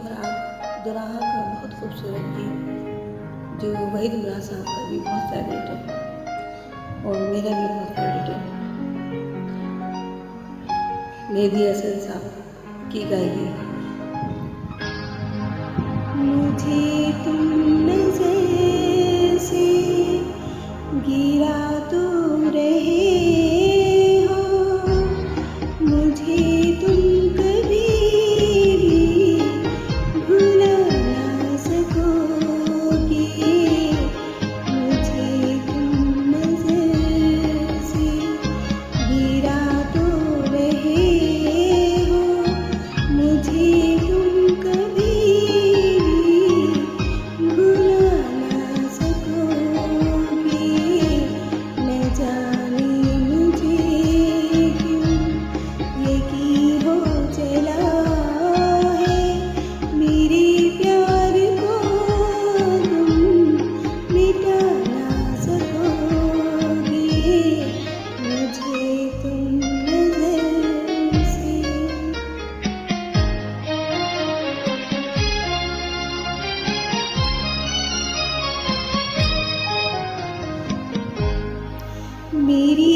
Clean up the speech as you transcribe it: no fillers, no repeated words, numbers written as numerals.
दोराहा का बहुत खूबसूरत गीत जो वहीद मुराद साहब का भी बहुत फेवरेट है और मेरा भी बहुत फेवरेट है। मेहदी हसन साहब की गाई है। मुझे तुम नज़र से गिरा तो रहे हो, मुझे तुम कभी भी भुला ना सकोगे। मुझे तुम नज़र से गिरा तो रहे हो, मुझे तुम कभी भी भुला ना सकोगे। न जाने मुझे क्यों यकीन हो चला है, मेरे प्यार को तुम मिटा ना सकोगे। मुझे तुम नज़र से मेरी